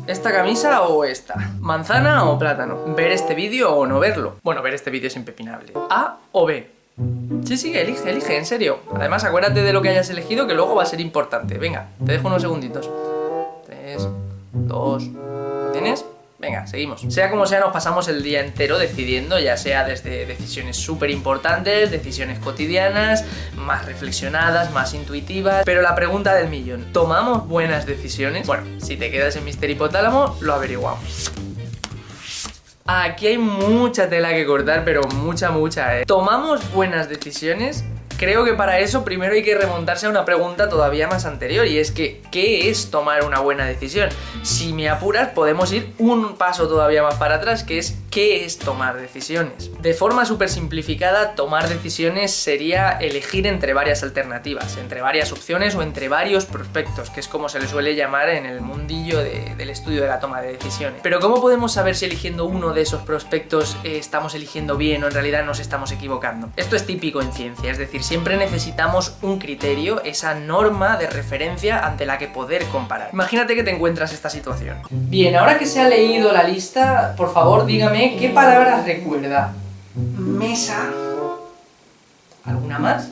¿Esta camisa o esta? ¿Manzana o plátano? ¿Ver este vídeo o no verlo? Bueno, ver este vídeo es impepinable. ¿A o B? Sí, elige, en serio. Además, acuérdate de lo que hayas elegido, que luego va a ser importante. Venga, te dejo unos segunditos. 3, 2... ¿Lo tienes? Venga, seguimos. Sea como sea, nos pasamos el día entero decidiendo, ya sea desde decisiones súper importantes, decisiones cotidianas, más reflexionadas, más intuitivas. Pero la pregunta del millón, ¿tomamos buenas decisiones? Bueno, si te quedas en Mister Hipotálamo, lo averiguamos. Aquí hay mucha tela que cortar, pero mucha, ¿eh? ¿Tomamos buenas decisiones? Creo que para eso primero hay que remontarse a una pregunta todavía más anterior, y es que ¿qué es tomar una buena decisión? Si me apuras, podemos ir un paso todavía más para atrás, que es ¿qué es tomar decisiones? De forma súper simplificada, tomar decisiones sería elegir entre varias alternativas, entre varias opciones o entre varios prospectos, que es como se le suele llamar en el mundillo del estudio de la toma de decisiones. Pero ¿cómo podemos saber si eligiendo uno de esos prospectos estamos eligiendo bien o en realidad nos estamos equivocando? Esto es típico en ciencia, es decir, siempre necesitamos un criterio, esa norma de referencia ante la que poder comparar. Imagínate que te encuentras esta situación. Bien, ahora que se ha leído la lista, por favor dígame qué palabras recuerda. Mesa. ¿Alguna más?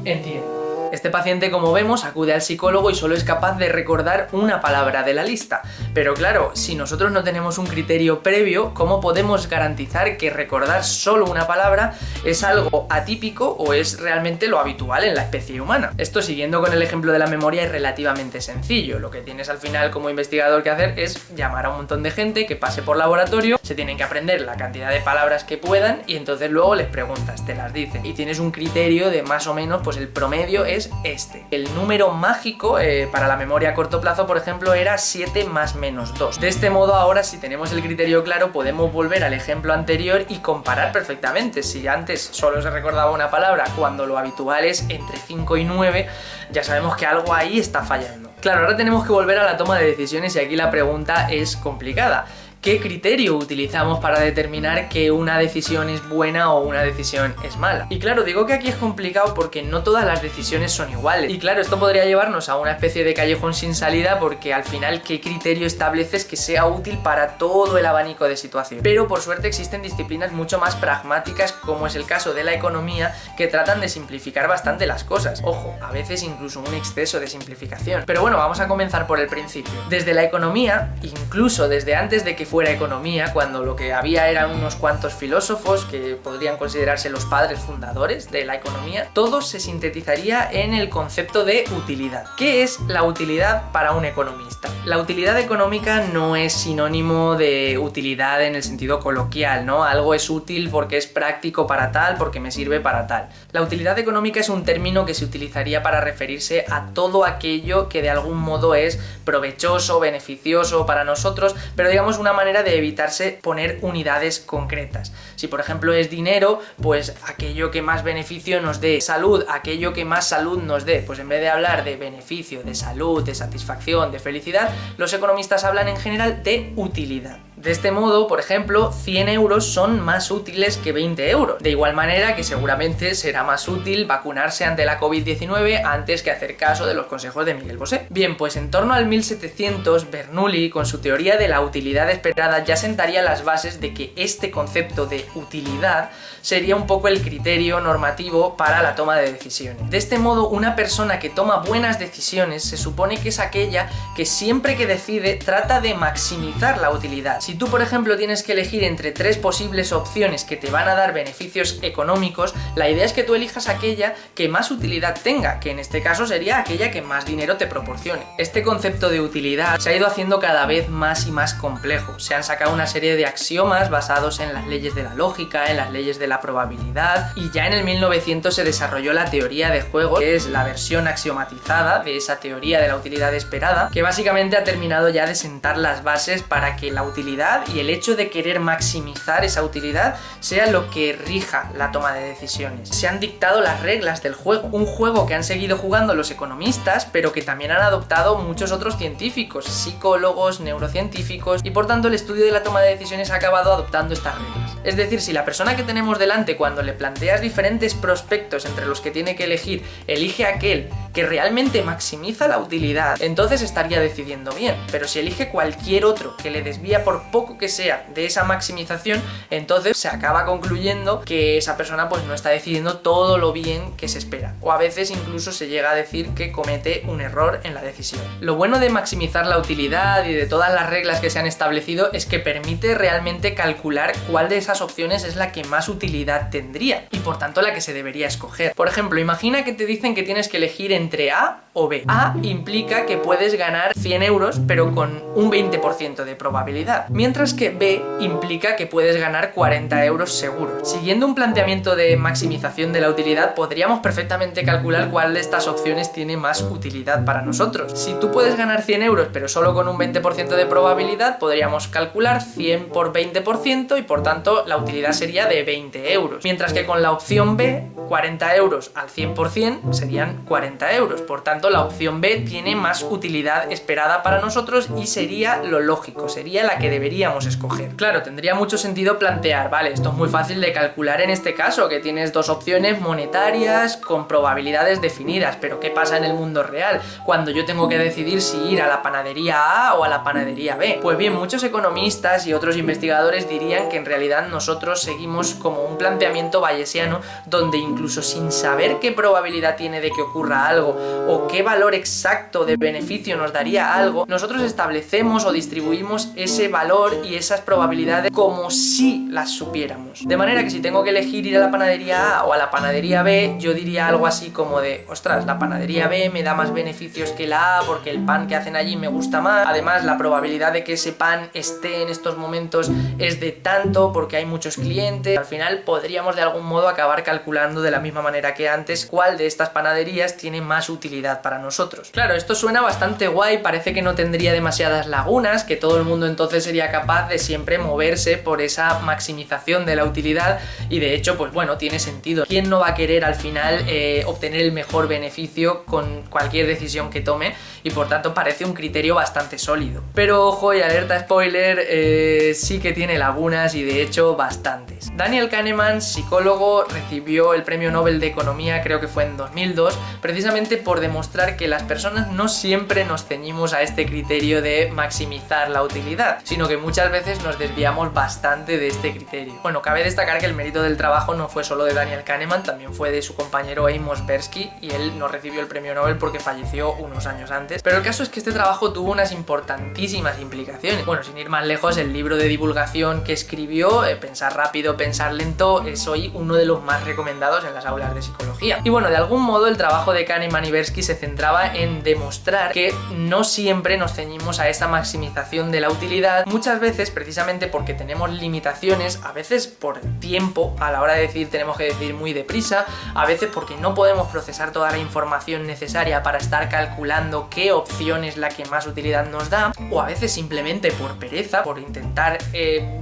Entiendo. Este paciente, como vemos, acude al psicólogo y solo es capaz de recordar una palabra de la lista. Pero claro, si nosotros no tenemos un criterio previo, ¿cómo podemos garantizar que recordar solo una palabra es algo atípico o es realmente lo habitual en la especie humana? Esto, siguiendo con el ejemplo de la memoria, es relativamente sencillo. Lo que tienes al final como investigador que hacer es llamar a un montón de gente que pase por laboratorio, se tienen que aprender la cantidad de palabras que puedan y entonces luego les preguntas, te las dicen y tienes un criterio de más o menos, pues el promedio es este. El número mágico para la memoria a corto plazo, por ejemplo, era 7 más menos 2. De este modo, ahora, si tenemos el criterio claro, podemos volver al ejemplo anterior y comparar perfectamente. Si antes solo se recordaba una palabra cuando lo habitual es entre 5 y 9, ya sabemos que algo ahí está fallando. Claro, ahora tenemos que volver a la toma de decisiones y aquí la pregunta es complicada. ¿Qué criterio utilizamos para determinar que una decisión es buena o una decisión es mala? Y claro, digo que aquí es complicado porque no todas las decisiones son iguales. Y claro, esto podría llevarnos a una especie de callejón sin salida porque al final, ¿qué criterio estableces que sea útil para todo el abanico de situaciones? Pero por suerte existen disciplinas mucho más pragmáticas, como es el caso de la economía, que tratan de simplificar bastante las cosas. Ojo, a veces incluso un exceso de simplificación. Pero bueno, vamos a comenzar por el principio. Desde la economía, incluso desde antes de que fuera economía, cuando lo que había eran unos cuantos filósofos que podrían considerarse los padres fundadores de la economía, todo se sintetizaría en el concepto de utilidad. ¿Qué es la utilidad para un economista? La utilidad económica no es sinónimo de utilidad en el sentido coloquial, ¿no? Algo es útil porque es práctico para tal, porque me sirve para tal. La utilidad económica es un término que se utilizaría para referirse a todo aquello que de algún modo es provechoso, beneficioso para nosotros, pero digamos una manera de evitarse poner unidades concretas. Si por ejemplo es dinero, pues aquello que más beneficio nos dé. Salud, aquello que más salud nos dé. Pues en vez de hablar de beneficio, de salud, de satisfacción, de felicidad, los economistas hablan en general de utilidad. De este modo, por ejemplo, 100 euros son más útiles que 20 euros. De igual manera que seguramente será más útil vacunarse ante la COVID-19 antes que hacer caso de los consejos de Miguel Bosé. Bien, pues en torno al 1700, Bernoulli, con su teoría de la utilidad esperada, ya sentaría las bases de que este concepto de utilidad sería un poco el criterio normativo para la toma de decisiones. De este modo, una persona que toma buenas decisiones se supone que es aquella que siempre que decide trata de maximizar la utilidad. Si tú, por ejemplo, tienes que elegir entre 3 posibles opciones que te van a dar beneficios económicos, la idea es que tú elijas aquella que más utilidad tenga, que en este caso sería aquella que más dinero te proporcione. Este concepto de utilidad se ha ido haciendo cada vez más y más complejo. Se han sacado una serie de axiomas basados en las leyes de la lógica, en las leyes de la probabilidad, y ya en el 1900 se desarrolló la teoría de juegos, que es la versión axiomatizada de esa teoría de la utilidad esperada, que básicamente ha terminado ya de sentar las bases para que la utilidad utilidad y el hecho de querer maximizar esa utilidad sea lo que rija la toma de decisiones. Se han dictado las reglas del juego, un juego que han seguido jugando los economistas, pero que también han adoptado muchos otros científicos, psicólogos, neurocientíficos, y por tanto el estudio de la toma de decisiones ha acabado adoptando estas reglas. Es decir, si la persona que tenemos delante, cuando le planteas diferentes prospectos entre los que tiene que elegir, elige aquel que realmente maximiza la utilidad, entonces estaría decidiendo bien. Pero si elige cualquier otro que le desvía por poco que sea de esa maximización, entonces se acaba concluyendo que esa persona pues no está decidiendo todo lo bien que se espera, o a veces incluso se llega a decir que comete un error en la decisión. Lo bueno de maximizar la utilidad y de todas las reglas que se han establecido es que permite realmente calcular cuál de esas opciones es la que más utilidad tendría y por tanto la que se debería escoger. Por ejemplo, imagina que te dicen que tienes que elegir entre A o B. A implica que puedes ganar 100 euros pero con un 20% de probabilidad, mientras que B implica que puedes ganar 40 euros seguro. Siguiendo un planteamiento de maximización de la utilidad, podríamos perfectamente calcular cuál de estas opciones tiene más utilidad para nosotros. Si tú puedes ganar 100 euros pero solo con un 20% de probabilidad, podríamos calcular 100 por 20% y por tanto la utilidad sería de 20 euros, mientras que con la opción B, 40 euros al 100% serían 40 euros. Por tanto, la opción B tiene más utilidad esperada para nosotros y sería lo lógico, sería la que deberíamos escoger. Claro, tendría mucho sentido plantear, vale, esto es muy fácil de calcular en este caso, que tienes dos opciones monetarias con probabilidades definidas, pero ¿qué pasa en el mundo real cuando yo tengo que decidir si ir a la panadería A o a la panadería B? Pues bien, muchos economistas y otros investigadores dirían que en realidad nosotros seguimos como un planteamiento bayesiano, donde incluso sin saber qué probabilidad tiene de que ocurra algo o qué valor exacto de beneficio nos daría algo, nosotros establecemos o distribuimos ese valor y esas probabilidades como si las supiéramos. De manera que si tengo que elegir ir a la panadería A o a la panadería B, yo diría algo así como de, ostras, la panadería B me da más beneficios que la A porque el pan que hacen allí me gusta más, además la probabilidad de que ese pan esté en estos momentos es de tanto porque hay muchos clientes. Al final podríamos de algún modo acabar calculando de la misma manera que antes cuál de estas panaderías tiene más utilidad para nosotros. Claro, esto suena bastante guay, parece que no tendría demasiadas lagunas, que todo el mundo entonces sería capaz de siempre moverse por esa maximización de la utilidad y de hecho, pues bueno, tiene sentido. ¿Quién no va a querer al final obtener el mejor beneficio con cualquier decisión que tome? Y por tanto parece un criterio bastante sólido. Pero ojo, y alerta spoiler, sí que tiene lagunas y de hecho bastantes. Daniel Kahneman, psicólogo, recibió el premio Nobel de Economía, creo que fue en 2002, precisamente por demostrar que las personas no siempre nos ceñimos a este criterio de maximizar la utilidad, sino que muchas veces nos desviamos bastante de este criterio. Bueno, cabe destacar que el mérito del trabajo no fue solo de Daniel Kahneman, también fue de su compañero Amos Tversky, y él no recibió el premio Nobel porque falleció unos años antes. Pero el caso es que este trabajo tuvo unas importantísimas implicaciones. Bueno, sin ir más lejos, el libro de divulgación que escribió, Pensar rápido, pensar lento, es hoy uno de los más recomendados en las aulas de psicología. Y bueno, de algún modo el trabajo de Kahneman y Tversky se centraba en demostrar que no siempre nos ceñimos a esa maximización de la utilidad, muchas veces precisamente porque tenemos limitaciones, a veces por tiempo, a la hora de decidir tenemos que decidir muy deprisa, a veces porque no podemos procesar toda la información necesaria para estar calculando qué opción es la que más utilidad nos da, o a veces simplemente por pereza, por intentar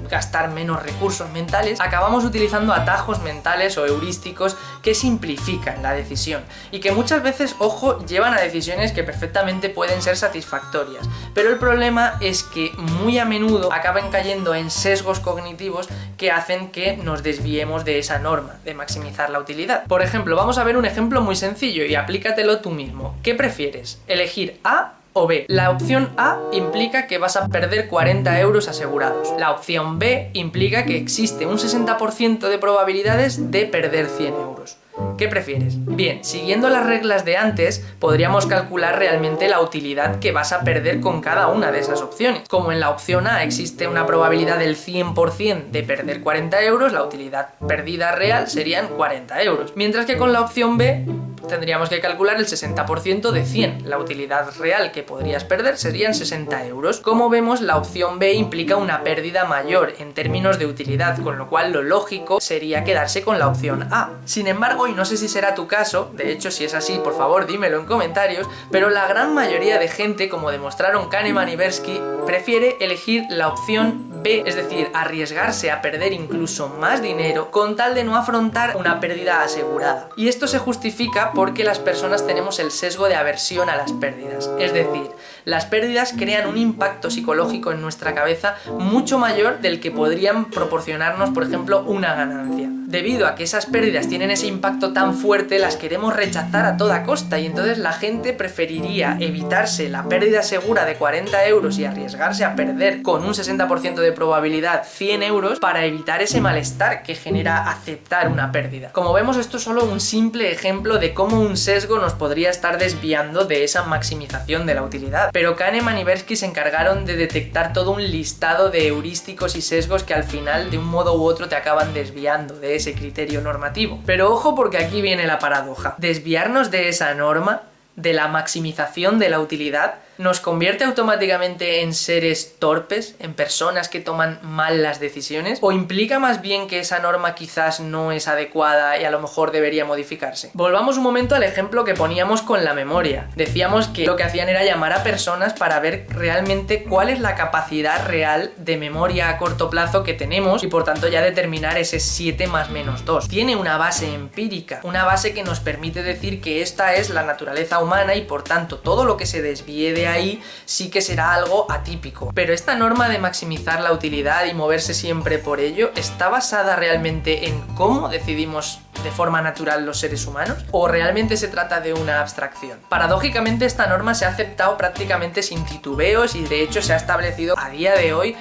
gastar menos recursos mentales, acabamos utilizando atajos mentales o heurísticos que simplifican la decisión y que muchas veces, ojo, llevan a decisiones que perfectamente pueden ser satisfactorias, pero el problema es que muy a menudo acaban cayendo en sesgos cognitivos que hacen que nos desviemos de esa norma de maximizar la utilidad. Por ejemplo, vamos a ver un ejemplo muy sencillo y aplícatelo tú mismo. ¿Qué prefieres? ¿Elegir A o B? La opción A implica que vas a perder 40 euros asegurados. La opción B implica que existe un 60% de probabilidades de perder 100 euros. ¿Qué prefieres? Bien, siguiendo las reglas de antes, podríamos calcular realmente la utilidad que vas a perder con cada una de esas opciones. Como en la opción A existe una probabilidad del 100% de perder 40 euros, la utilidad perdida real serían 40 euros. Mientras que con la opción B tendríamos que calcular el 60% de 100. La utilidad real que podrías perder serían 60 euros. Como vemos, la opción B implica una pérdida mayor en términos de utilidad, con lo cual lo lógico sería quedarse con la opción A. Sin embargo, y no sé si será tu caso, de hecho si es así, por favor dímelo en comentarios, pero la gran mayoría de gente, como demostraron Kahneman y Tversky, prefiere elegir la opción B, es decir, arriesgarse a perder incluso más dinero con tal de no afrontar una pérdida asegurada. Y esto se justifica porque las personas tenemos el sesgo de aversión a las pérdidas, es decir, las pérdidas crean un impacto psicológico en nuestra cabeza mucho mayor del que podrían proporcionarnos, por ejemplo, una ganancia. Debido a que esas pérdidas tienen ese impacto tan fuerte, las queremos rechazar a toda costa y entonces la gente preferiría evitarse la pérdida segura de 40 euros y arriesgarse a perder con un 60% de probabilidad 100 euros para evitar ese malestar que genera aceptar una pérdida. Como vemos, esto es solo un simple ejemplo de cómo un sesgo nos podría estar desviando de esa maximización de la utilidad. Pero Kahneman y Tversky se encargaron de detectar todo un listado de heurísticos y sesgos que al final, de un modo u otro, te acaban desviando de ese criterio normativo. Pero ojo, porque aquí viene la paradoja. Desviarnos de esa norma, de la maximización de la utilidad, nos convierte automáticamente en seres torpes, en personas que toman mal las decisiones, o implica más bien que esa norma quizás no es adecuada y a lo mejor debería modificarse. Volvamos un momento al ejemplo que poníamos con la memoria. Decíamos que lo que hacían era llamar a personas para ver realmente cuál es la capacidad real de memoria a corto plazo que tenemos y por tanto ya determinar ese 7 más menos 2. Tiene una base empírica, una base que nos permite decir que esta es la naturaleza humana y por tanto todo lo que se desvíe de ahí sí que será algo atípico. Pero esta norma de maximizar la utilidad y moverse siempre por ello, ¿está basada realmente en cómo decidimos de forma natural los seres humanos? ¿O realmente se trata de una abstracción? Paradójicamente, esta norma se ha aceptado prácticamente sin titubeos y de hecho se ha establecido a día de hoy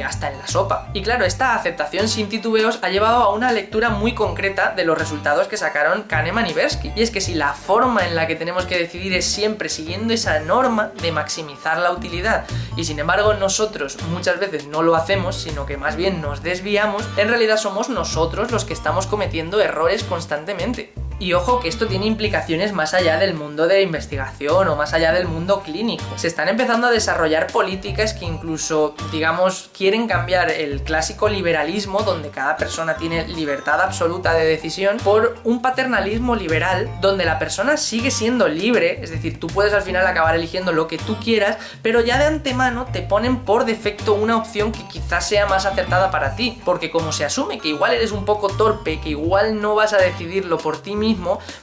hasta en la sopa. Y claro, esta aceptación sin titubeos ha llevado a una lectura muy concreta de los resultados que sacaron Kahneman y Tversky. Y es que si la forma en la que tenemos que decidir es siempre siguiendo esa norma de maximizar la utilidad y sin embargo nosotros muchas veces no lo hacemos, sino que más bien nos desviamos, en realidad somos nosotros los que estamos cometiendo errores constantemente. Y ojo que esto tiene implicaciones más allá del mundo de investigación o más allá del mundo clínico. Se están empezando a desarrollar políticas que incluso, digamos, quieren cambiar el clásico liberalismo, donde cada persona tiene libertad absoluta de decisión, por un paternalismo liberal, donde la persona sigue siendo libre, es decir, tú puedes al final acabar eligiendo lo que tú quieras, pero ya de antemano te ponen por defecto una opción que quizás sea más acertada para ti, porque como se asume que igual eres un poco torpe, que igual no vas a decidirlo por ti mismo,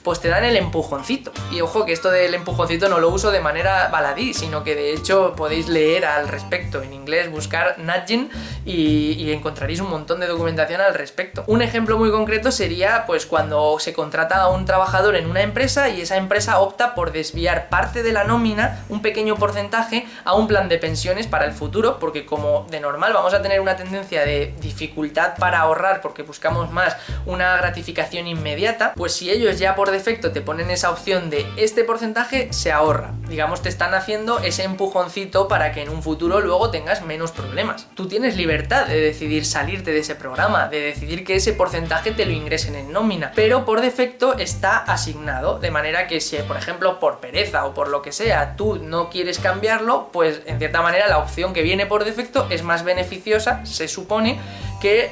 pues te dan el empujoncito. Y ojo que esto del empujoncito no lo uso de manera baladí, sino que de hecho podéis leer al respecto en inglés, buscar nudging y encontraréis un montón de documentación al respecto. Un ejemplo muy concreto sería pues cuando se contrata a un trabajador en una empresa y esa empresa opta por desviar parte de la nómina, un pequeño porcentaje, a un plan de pensiones para el futuro, porque como de normal vamos a tener una tendencia de dificultad para ahorrar porque buscamos más una gratificación inmediata, pues si ellos ya por defecto te ponen esa opción de este porcentaje se ahorra, digamos, te están haciendo ese empujoncito para que en un futuro luego tengas menos problemas. Tú tienes libertad de decidir salirte de ese programa, de decidir que ese porcentaje te lo ingresen en nómina, pero por defecto está asignado, de manera que si por ejemplo por pereza o por lo que sea tú no quieres cambiarlo, pues en cierta manera la opción que viene por defecto es más beneficiosa, se supone, que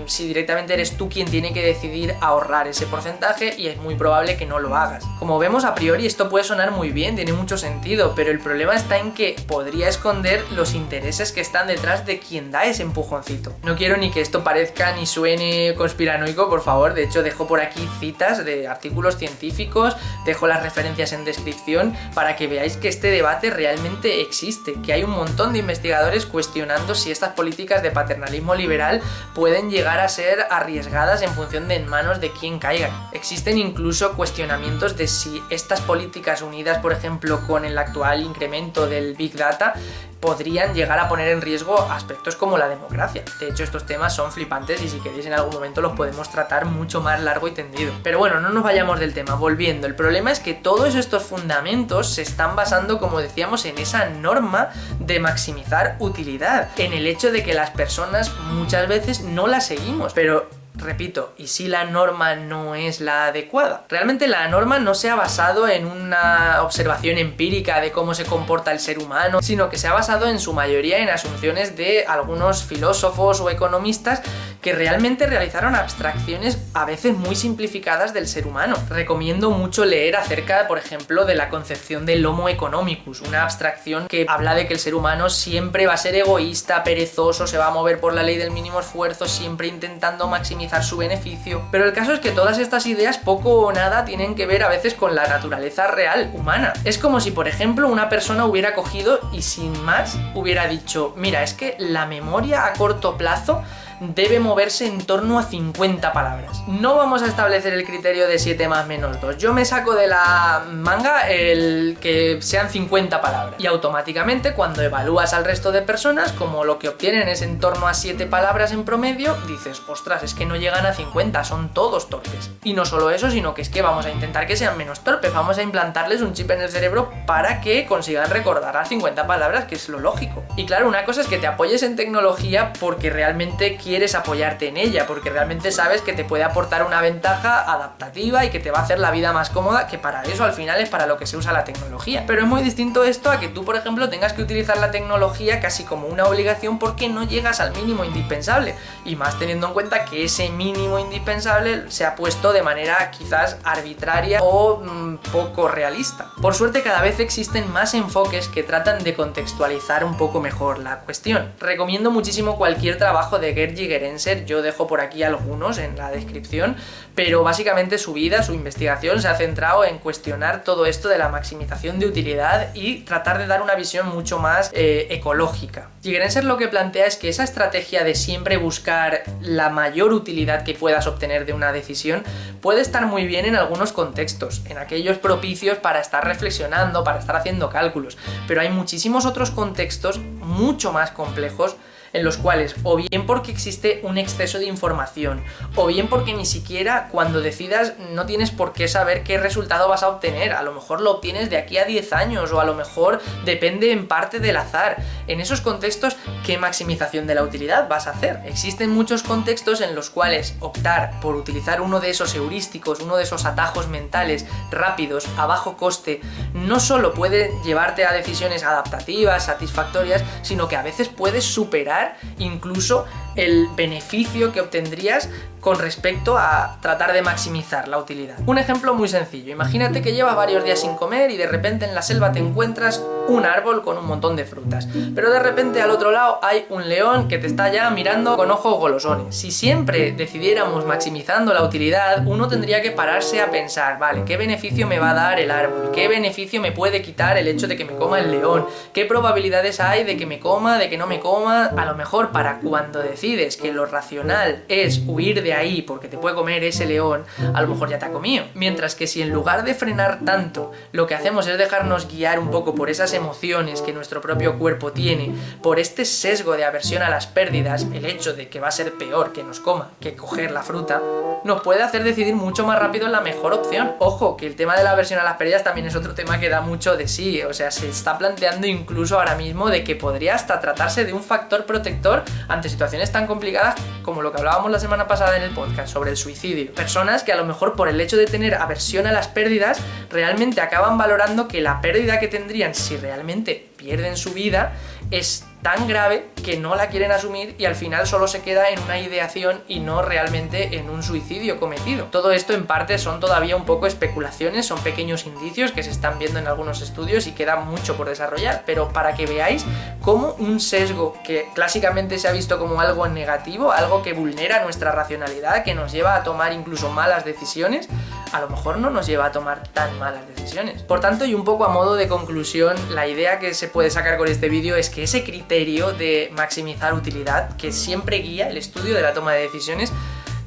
si directamente eres tú quien tiene que decidir ahorrar ese porcentaje y es muy probable que no lo hagas. Como vemos, a priori esto puede sonar muy bien, tiene mucho sentido, pero el problema está en que podría esconder los intereses que están detrás de quien da ese empujoncito. No quiero ni que esto parezca ni suene conspiranoico, por favor, de hecho dejo por aquí citas de artículos científicos, dejo las referencias en descripción para que veáis que este debate realmente existe, que hay un montón de investigadores cuestionando si estas políticas de paternalismo liberal pueden llegar a ser arriesgadas en función de en manos de quién caigan. Existen incluso cuestionamientos de si estas políticas unidas, por ejemplo, con el actual incremento del Big Data, podrían llegar a poner en riesgo aspectos como la democracia. De hecho, estos temas son flipantes y si queréis en algún momento los podemos tratar mucho más largo y tendido. Pero bueno, no nos vayamos del tema, volviendo. El problema es que todos estos fundamentos se están basando, como decíamos, en esa norma de maximizar utilidad, en el hecho de que las personas muchas veces no la seguimos, pero Repito, ¿y si la norma no es la adecuada? Realmente la norma no se ha basado en una observación empírica de cómo se comporta el ser humano, sino que se ha basado en su mayoría en asunciones de algunos filósofos o economistas que realmente realizaron abstracciones a veces muy simplificadas del ser humano. Recomiendo mucho leer acerca, por ejemplo, de la concepción del Homo economicus, una abstracción que habla de que el ser humano siempre va a ser egoísta, perezoso, se va a mover por la ley del mínimo esfuerzo, siempre intentando maximizar su beneficio. Pero el caso es que todas estas ideas poco o nada tienen que ver a veces con la naturaleza real, humana. Es como si, por ejemplo, una persona hubiera cogido y sin más hubiera dicho: mira, es que la memoria a corto plazo debe moverse en torno a 50 palabras. No vamos a establecer el criterio de 7 más menos 2. Yo me saco de la manga el que sean 50 palabras. Y automáticamente, cuando evalúas al resto de personas, como lo que obtienen es en torno a 7 palabras en promedio, dices: ostras, es que no llegan a 50, son todos torpes. Y no solo eso, sino que es que vamos a intentar que sean menos torpes, vamos a implantarles un chip en el cerebro para que consigan recordar las 50 palabras, que es lo lógico. Y claro, una cosa es que te apoyes en tecnología porque realmente quieres apoyarte en ella, porque realmente sabes que te puede aportar una ventaja adaptativa y que te va a hacer la vida más cómoda, que para eso al final es para lo que se usa la tecnología. Pero es muy distinto esto a que tú, por ejemplo, tengas que utilizar la tecnología casi como una obligación porque no llegas al mínimo indispensable, y más teniendo en cuenta que ese mínimo indispensable se ha puesto de manera quizás arbitraria o poco realista. Por suerte, cada vez existen más enfoques que tratan de contextualizar un poco mejor la cuestión. Recomiendo muchísimo cualquier trabajo de Gerd Gigerenzer, yo dejo por aquí algunos en la descripción, pero básicamente su vida, su investigación se ha centrado en cuestionar todo esto de la maximización de utilidad y tratar de dar una visión mucho más ecológica. Gigerenzer lo que plantea es que esa estrategia de siempre buscar la mayor utilidad que puedas obtener de una decisión puede estar muy bien en algunos contextos, en aquellos propicios para estar reflexionando, para estar haciendo cálculos, pero hay muchísimos otros contextos mucho más complejos en los cuales, o bien porque existe un exceso de información, o bien porque ni siquiera cuando decidas no tienes por qué saber qué resultado vas a obtener. A lo mejor lo obtienes de aquí a 10 años, o a lo mejor depende en parte del azar. En esos contextos, ¿qué maximización de la utilidad vas a hacer? Existen muchos contextos en los cuales optar por utilizar uno de esos heurísticos, uno de esos atajos mentales rápidos, a bajo coste, no solo puede llevarte a decisiones adaptativas, satisfactorias, sino que a veces puedes superar incluso el beneficio que obtendrías con respecto a tratar de maximizar la utilidad. Un ejemplo muy sencillo: imagínate que llevas varios días sin comer y de repente en la selva te encuentras un árbol con un montón de frutas, pero de repente al otro lado hay un león que te está ya mirando con ojos golosones. Si siempre decidiéramos maximizando la utilidad, uno tendría que pararse a pensar: vale, ¿qué beneficio me va a dar el árbol? ¿Qué beneficio me puede quitar el hecho de que me coma el león? ¿Qué probabilidades hay de que me coma, de que no me coma? A lo mejor para cuando decides que lo racional es huir de ahí porque te puede comer ese león, a lo mejor ya te ha comido. Mientras que si en lugar de frenar tanto, lo que hacemos es dejarnos guiar un poco por esas emociones que nuestro propio cuerpo tiene, por este sesgo de aversión a las pérdidas, el hecho de que va a ser peor que nos coma que coger la fruta, nos puede hacer decidir mucho más rápido la mejor opción. Ojo, que el tema de la aversión a las pérdidas también es otro tema que da mucho de sí. O sea, se está planteando incluso ahora mismo de que podría hasta tratarse de un factor protector ante situaciones tan complicadas como lo que hablábamos la semana pasada en el podcast sobre el suicidio. Personas que a lo mejor por el hecho de tener aversión a las pérdidas realmente acaban valorando que la pérdida que tendrían si realmente pierden su vida es tan grave que no la quieren asumir y al final solo se queda en una ideación y no realmente en un suicidio cometido. Todo esto en parte son todavía un poco especulaciones, son pequeños indicios que se están viendo en algunos estudios y queda mucho por desarrollar, pero para que veáis cómo un sesgo que clásicamente se ha visto como algo negativo, algo que vulnera nuestra racionalidad, que nos lleva a tomar incluso malas decisiones, a lo mejor no nos lleva a tomar tan malas decisiones. Por tanto, y un poco a modo de conclusión, la idea que se puede sacar con este vídeo es que ese criterio de maximizar utilidad que siempre guía el estudio de la toma de decisiones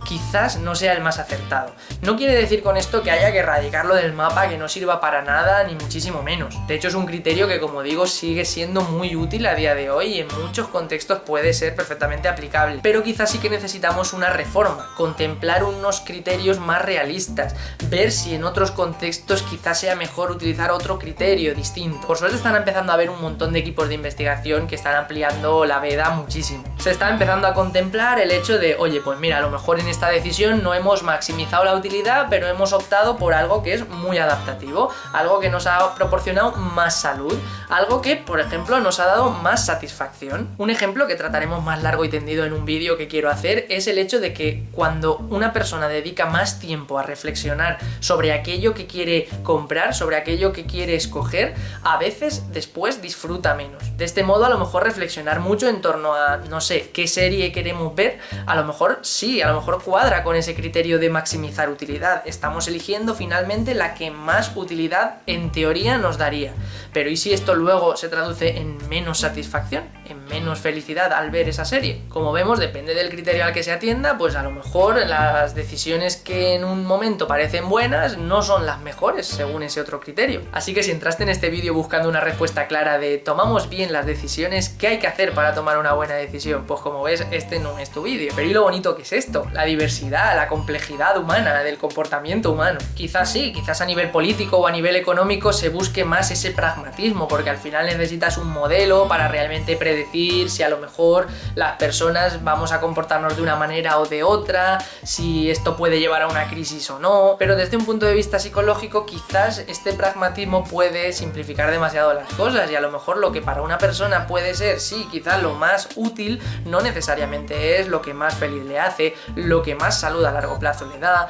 quizás no sea el más acertado. No quiere decir con esto que haya que erradicarlo del mapa, que no sirva para nada, ni muchísimo menos. De hecho, es un criterio que, como digo, sigue siendo muy útil a día de hoy y en muchos contextos puede ser perfectamente aplicable. Pero quizás sí que necesitamos una reforma, contemplar unos criterios más realistas, ver si en otros contextos quizás sea mejor utilizar otro criterio distinto. Por suerte están empezando a haber un montón de equipos de investigación que están ampliando la veda muchísimo. Se está empezando a contemplar el hecho de, oye, pues mira, a lo mejor en esta decisión no hemos maximizado la utilidad, pero hemos optado por algo que es muy adaptativo, algo que nos ha proporcionado más salud, algo que, por ejemplo, nos ha dado más satisfacción. Un ejemplo que trataremos más largo y tendido en un vídeo que quiero hacer es el hecho de que cuando una persona dedica más tiempo a reflexionar sobre aquello que quiere comprar, sobre aquello que quiere escoger, a veces después disfruta menos. De este modo, a lo mejor reflexionar mucho en torno a, no sé, qué serie queremos ver, a lo mejor sí, a lo mejor cuadra con ese criterio de maximizar utilidad. Estamos eligiendo finalmente la que más utilidad en teoría nos daría. Pero ¿y si esto luego se traduce en menos satisfacción, en menos felicidad al ver esa serie? Como vemos, depende del criterio al que se atienda, pues a lo mejor las decisiones que en un momento parecen buenas no son las mejores según ese otro criterio. Así que si entraste en este vídeo buscando una respuesta clara de tomamos bien las decisiones, ¿qué hay que hacer para tomar una buena decisión? Pues como ves, este no es tu vídeo. Pero ¿y lo bonito que es esto? La diversidad, la complejidad humana, del comportamiento humano. Quizás sí, quizás a nivel político o a nivel económico se busque más ese pragmatismo, porque al final necesitas un modelo para realmente predecir si a lo mejor las personas vamos a comportarnos de una manera o de otra, si esto puede llevar a una crisis o no. Pero desde un punto de vista psicológico, quizás este pragmatismo puede simplificar demasiado las cosas, y a lo mejor lo que para una persona puede ser, sí, quizás lo más útil, no necesariamente es lo que más feliz le hace, lo que más salud a largo plazo le da.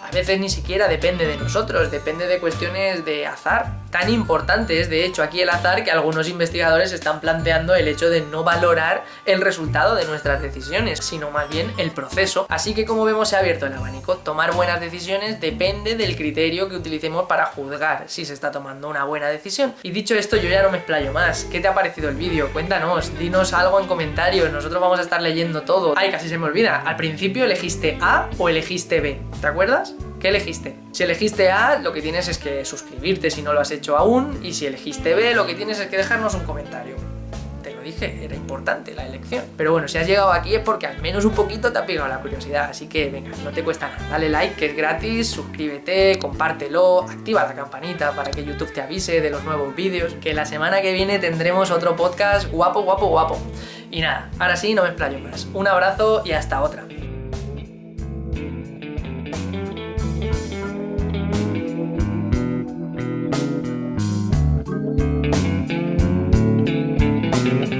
A veces ni siquiera depende de nosotros, depende de cuestiones de azar. Tan importante es, de hecho, aquí el azar, que algunos investigadores están planteando el hecho de no valorar el resultado de nuestras decisiones, sino más bien el proceso. Así que, como vemos, se ha abierto el abanico. Tomar buenas decisiones depende del criterio que utilicemos para juzgar si se está tomando una buena decisión. Y dicho esto, yo ya no me explayo más. ¿Qué te ha parecido el vídeo? Cuéntanos, dinos algo en comentarios, nosotros vamos a estar leyendo todo. Ay, casi se me olvida, al principio elegiste A o elegiste B, ¿te acuerdas? ¿Qué elegiste? Si elegiste A, lo que tienes es que suscribirte si no lo has hecho aún, y si elegiste B, lo que tienes es que dejarnos un comentario. Te lo dije, era importante la elección. Pero bueno, si has llegado aquí es porque al menos un poquito te ha pegado la curiosidad, así que venga, no te cuesta nada. Dale like, que es gratis, suscríbete, compártelo, activa la campanita para que YouTube te avise de los nuevos vídeos, que la semana que viene tendremos otro podcast guapo, guapo, guapo. Y nada, ahora sí, no me explayo más. Un abrazo y hasta otra.